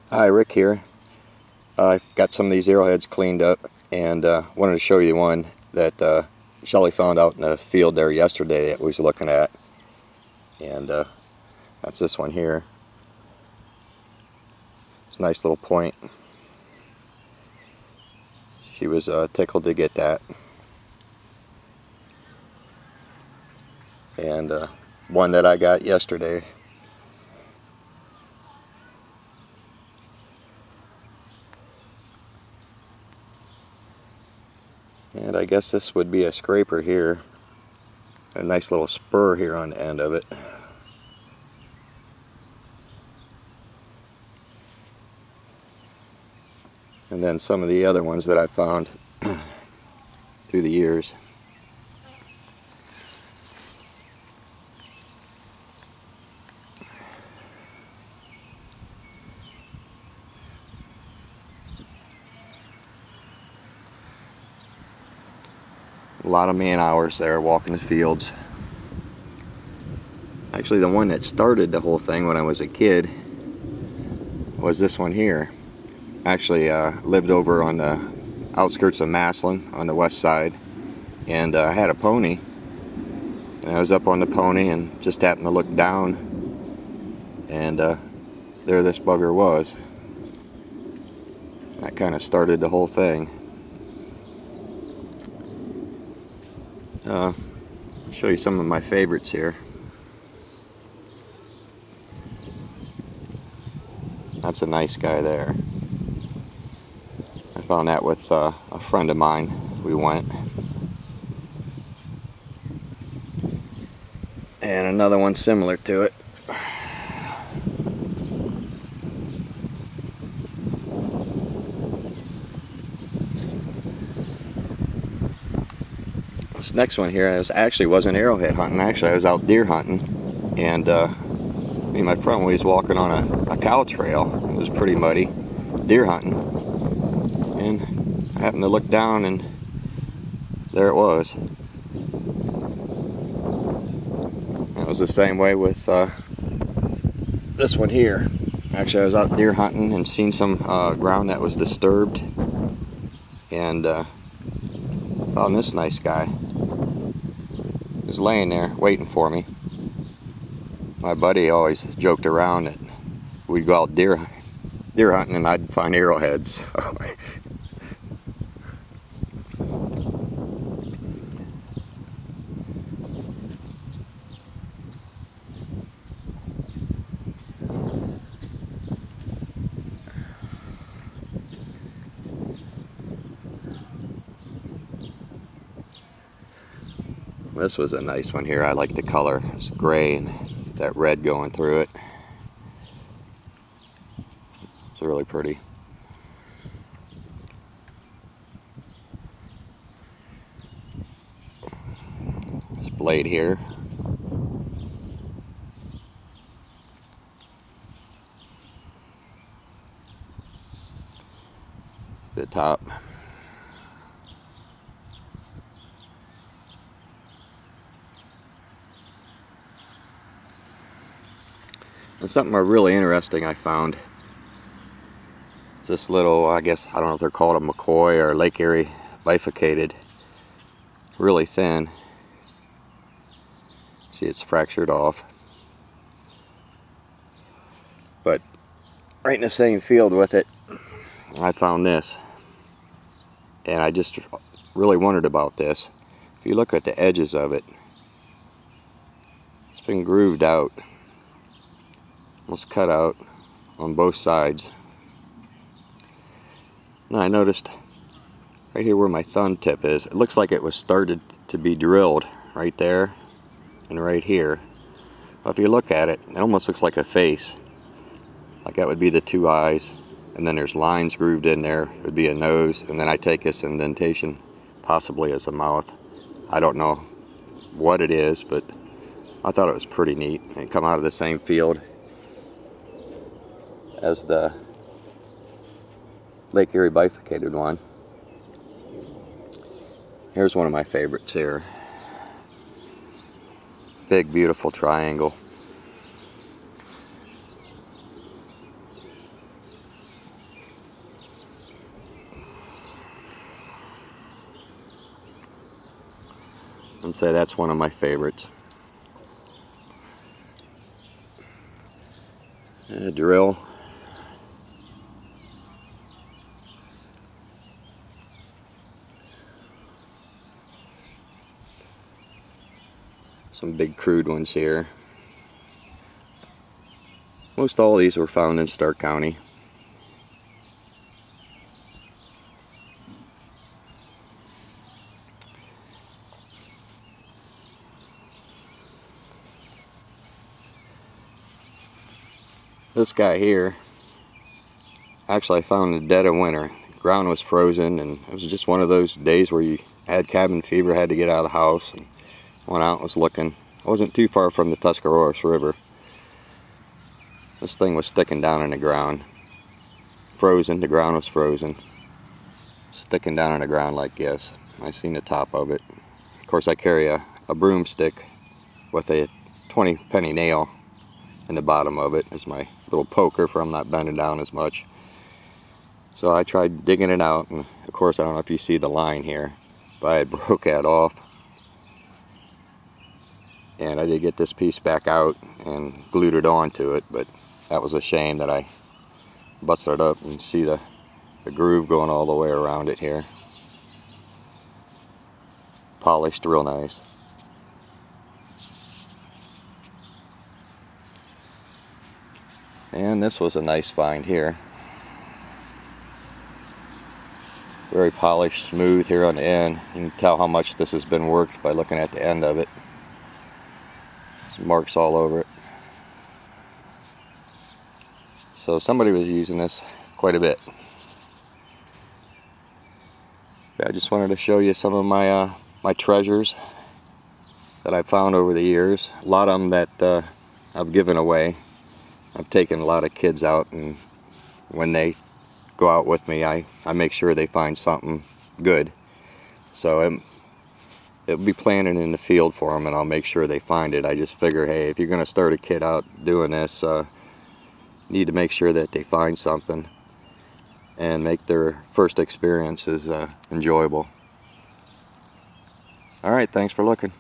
Hi, Rick here. I got some of these arrowheads cleaned up and wanted to show you one that Shelly found out in the field there yesterday that we was looking at. And that's this one here. It's a nice little point. She was tickled to get that. And one that I got yesterday. And I guess this would be a scraper here. A nice little spur here on the end of it. And then some of the other ones that I found through the years. A lot of man hours there walking the fields. Actually, the one that started the whole thing when I was a kid was this one here. Actually, lived over on the outskirts of Massillon on the west side, and I had a pony. And I was up on the pony and just happened to look down, and there this bugger was. That kind of started the whole thing. I'll show you some of my favorites here. That's a nice guy there. I found that with a friend of mine. We went. And another one similar to it. This next one here wasn't arrowhead hunting. Actually, I was out deer hunting, and me and my friend was walking on a cow trail. It was pretty muddy, deer hunting, and I happened to look down, and there it was. It was the same way with this one here. Actually, I was out deer hunting and seen some ground that was disturbed, and found this nice guy. He was laying there waiting for me. My buddy always joked around that we'd go out deer hunting and I'd find arrowheads. This was a nice one here. I like the color. It's gray and that red going through it. It's really pretty. This blade here. The top. And something really interesting I found. It's this little, I guess, I don't know if they're called a McCoy or Lake Erie bifurcated. Really thin. See, it's fractured off. But right in the same field with it, I found this. And I just really wondered about this. If you look at the edges of it, it's been grooved out. Almost cut out on both sides. Now I noticed right here where my thumb tip is, it looks like it was started to be drilled right there and right here. But if you look at it, it almost looks like a face. Like that would be the two eyes, and then there's lines grooved in there. It would be a nose, and then I take this indentation possibly as a mouth. I don't know what it is, but I thought it was pretty neat. And it come out of the same field as the Lake Erie bifurcated one. Here's one of my favorites here. Big, beautiful triangle. I'd say that's one of my favorites. A drill. Some big crude ones here. Most all these were found in Stark County. This guy here, actually I found in the dead of winter. The ground was frozen, and it was just one of those days where you had cabin fever, had to get out of the house, and went out and was looking. I wasn't too far from the Tuscarawas River. This thing was sticking down in the ground. Frozen, the ground was frozen. Sticking down in the ground like this. I seen the top of it. Of course I carry a broomstick with a 20-penny nail in the bottom of it as my little poker for I'm not bending down as much. So I tried digging it out, and of course I don't know if you see the line here, but I broke that off. And I did get this piece back out and glued it onto it, but that was a shame that I busted it up. And see the groove going all the way around it here. Polished real nice. And this was a nice find here. Very polished, smooth here on the end. You can tell how much this has been worked by looking at the end of it. Some marks all over it. So somebody was using this quite a bit. I just wanted to show you some of my my treasures that I've found over the years. A lot of them that I've given away. I've taken a lot of kids out, and when they go out with me, I make sure they find something good. So it'll be planted in the field for them, and I'll make sure they find it. I just figure, hey, if you're going to start a kid out doing this, need to make sure that they find something and make their first experiences enjoyable. Alright, thanks for looking.